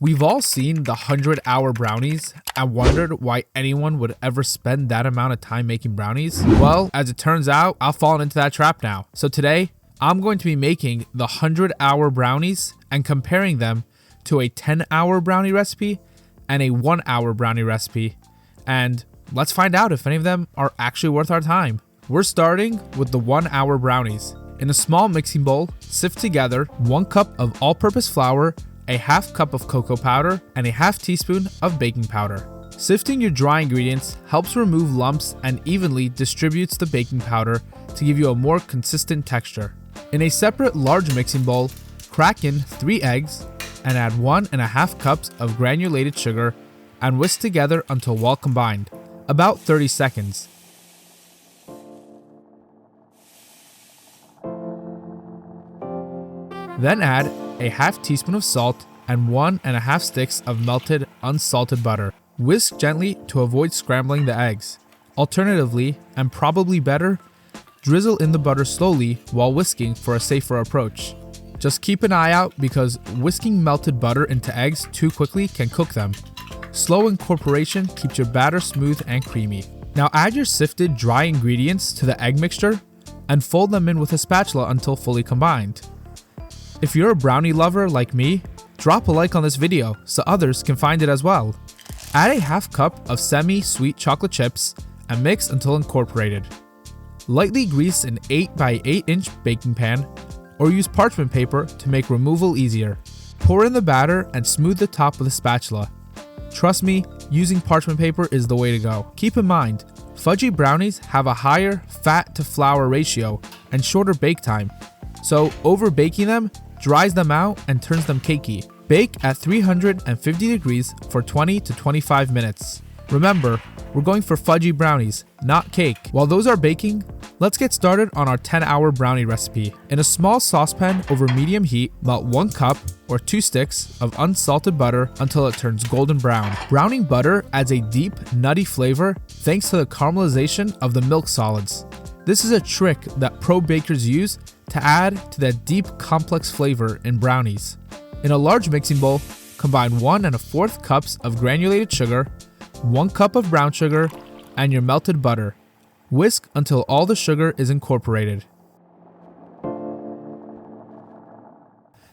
We've all seen the 100-hour brownies and wondered why anyone would ever spend that amount of time making brownies. Well, as it turns out, I've fallen into that trap now. So today, I'm going to be making the 100-hour brownies and comparing them to a 10-hour brownie recipe and a 1-hour brownie recipe. And let's find out if any of them are actually worth our time. We're starting with the 1-hour brownies. In a small mixing bowl, sift together 1 cup of all-purpose flour, a half cup of cocoa powder, and a half teaspoon of baking powder. Sifting your dry ingredients helps remove lumps and evenly distributes the baking powder to give you a more consistent texture. In a separate large mixing bowl, crack in 3 eggs and add 1.5 cups of granulated sugar and whisk together until well combined, about 30 seconds. Then add a half teaspoon of salt and 1.5 sticks of melted unsalted butter. Whisk gently to avoid scrambling the eggs. Alternatively, and probably better, drizzle in the butter slowly while whisking for a safer approach. Just keep an eye out because whisking melted butter into eggs too quickly can cook them. Slow incorporation keeps your batter smooth and creamy. Now add your sifted dry ingredients to the egg mixture and fold them in with a spatula until fully combined. If you're a brownie lover like me, drop a like on this video so others can find it as well. Add a half cup of semi-sweet chocolate chips and mix until incorporated. Lightly grease an 8x8 inch baking pan or use parchment paper to make removal easier. Pour in the batter and smooth the top with a spatula. Trust me, using parchment paper is the way to go. Keep in mind, fudgy brownies have a higher fat to flour ratio and shorter bake time, so over baking them dries them out and turns them cakey. Bake at 350 degrees for 20 to 25 minutes. Remember, we're going for fudgy brownies, not cake. While those are baking, let's get started on our 10-hour brownie recipe. In a small saucepan over medium heat, melt 1 cup or 2 sticks of unsalted butter until it turns golden brown. Browning butter adds a deep, nutty flavor thanks to the caramelization of the milk solids. This is a trick that pro bakers use to add to that deep, complex flavor in brownies. In a large mixing bowl, combine 1.25 cups of granulated sugar, 1 cup of brown sugar, and your melted butter. Whisk until all the sugar is incorporated.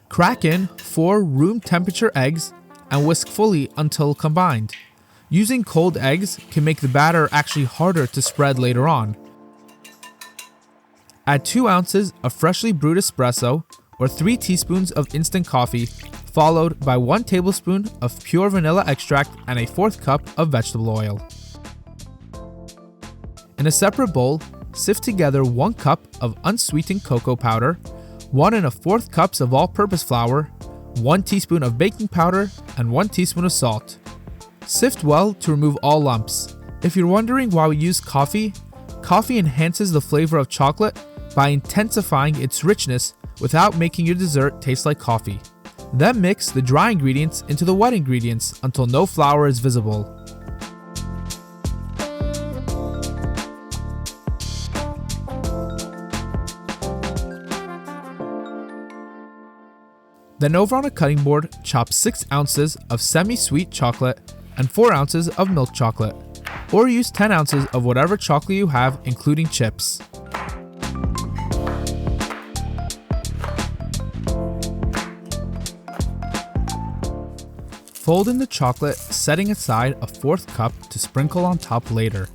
Crack in 4 room temperature eggs and whisk fully until combined. Using cold eggs can make the batter actually harder to spread later on. Add 2 ounces of freshly brewed espresso or 3 teaspoons of instant coffee, followed by 1 tablespoon of pure vanilla extract and a 1/4 cup of vegetable oil. In a separate bowl, sift together 1 cup of unsweetened cocoa powder, 1.25 cups of all-purpose flour, 1 teaspoon of baking powder, and 1 teaspoon of salt. Sift well to remove all lumps. If you're wondering why we use coffee, coffee enhances the flavor of chocolate by intensifying its richness without making your dessert taste like coffee. Then mix the dry ingredients into the wet ingredients until no flour is visible. Then over on a cutting board, chop 6 ounces of semi-sweet chocolate and 4 ounces of milk chocolate, or use 10 ounces of whatever chocolate you have, including chips. Fold in the chocolate, setting aside a 1/4 cup to sprinkle on top later.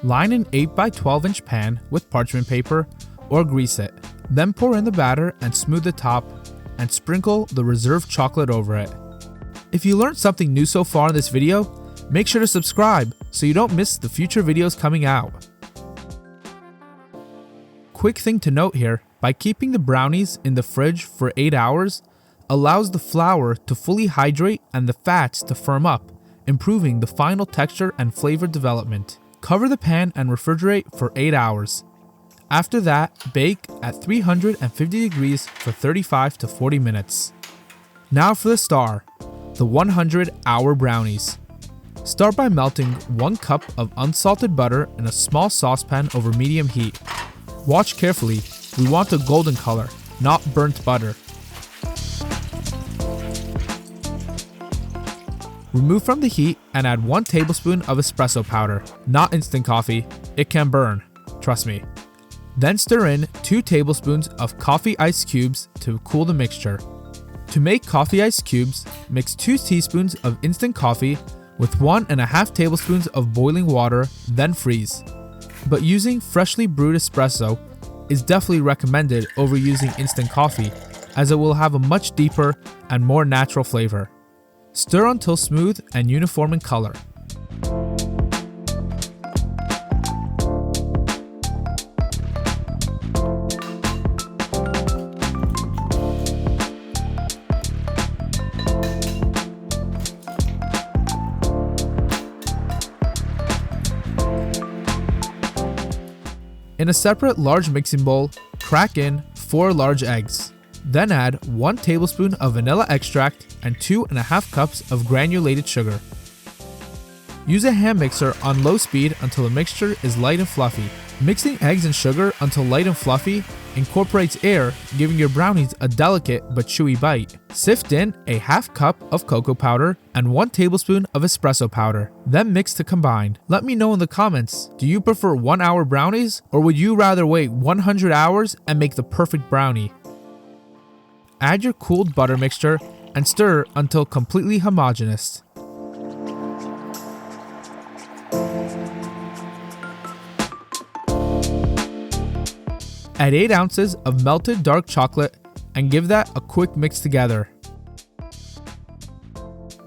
Line an 8x12 inch pan with parchment paper or grease it. Then pour in the batter and smooth the top and sprinkle the reserved chocolate over it. If you learned something new so far in this video, make sure to subscribe so you don't miss the future videos coming out. Quick thing to note here, by keeping the brownies in the fridge for 8 hours, allows the flour to fully hydrate and the fats to firm up, improving the final texture and flavor development. Cover the pan and refrigerate for 8 hours. After that, bake at 350 degrees for 35 to 40 minutes. Now for the star, the 100-hour brownies. Start by melting 1 cup of unsalted butter in a small saucepan over medium heat. Watch carefully, we want a golden color, not burnt butter. Remove from the heat and add 1 tablespoon of espresso powder, not instant coffee. It can burn, trust me. Then stir in 2 tablespoons of coffee ice cubes to cool the mixture. To make coffee ice cubes, mix 2 teaspoons of instant coffee with 1.5 tablespoons of boiling water, then freeze. But using freshly brewed espresso is definitely recommended over using instant coffee, as it will have a much deeper and more natural flavor. Stir until smooth and uniform in color. In a separate large mixing bowl, crack in 4 large eggs. Then add 1 tablespoon of vanilla extract and 2.5 cups of granulated sugar. Use a hand mixer on low speed until the mixture is light and fluffy. Mixing eggs and sugar until light and fluffy incorporates air, giving your brownies a delicate but chewy bite. Sift in a half cup of cocoa powder and 1 tablespoon of espresso powder. Then mix to combine. Let me know in the comments, do you prefer 1 hour brownies, or would you rather wait 100 hours and make the perfect brownie? Add your cooled butter mixture and stir until completely homogeneous. Add 8 ounces of melted dark chocolate and give that a quick mix together.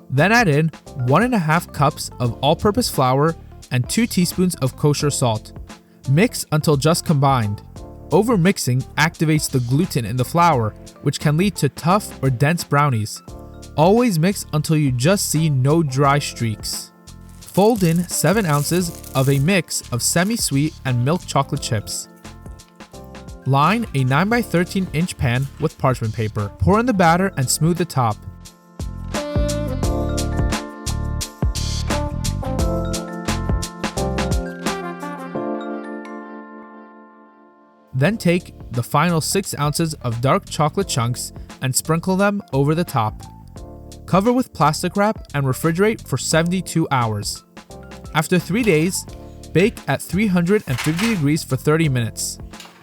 Then add in 1.5 cups of all-purpose flour and 2 teaspoons of kosher salt. Mix until just combined. Overmixing activates the gluten in the flour, which can lead to tough or dense brownies. Always mix until you just see no dry streaks. Fold in 7 ounces of a mix of semi-sweet and milk chocolate chips. Line a 9x13 inch pan with parchment paper. Pour in the batter and smooth the top. Then take the final 6 ounces of dark chocolate chunks and sprinkle them over the top. Cover with plastic wrap and refrigerate for 72 hours. After 3 days, bake at 350 degrees for 30 minutes.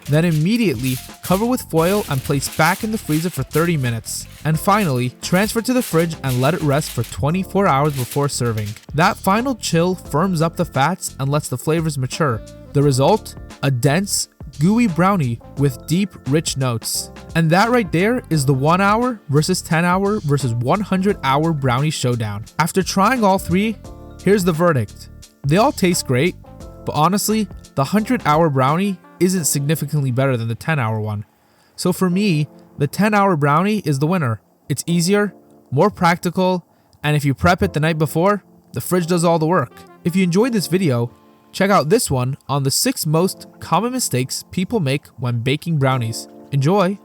Then immediately cover with foil and place back in the freezer for 30 minutes. And finally, transfer to the fridge and let it rest for 24 hours before serving. That final chill firms up the fats and lets the flavors mature. The result? A dense, gooey brownie with deep, rich notes. And that right there is the 1 hour versus 10 hour versus 100 hour brownie showdown. After trying all 3, here's the verdict. They all taste great, but honestly, the 100 hour brownie isn't significantly better than the 10 hour one. So for me, the 10 hour brownie is the winner. It's easier, more practical, and if you prep it the night before, the fridge does all the work. If you enjoyed this video, check out this one on the 6 most common mistakes people make when baking brownies. Enjoy!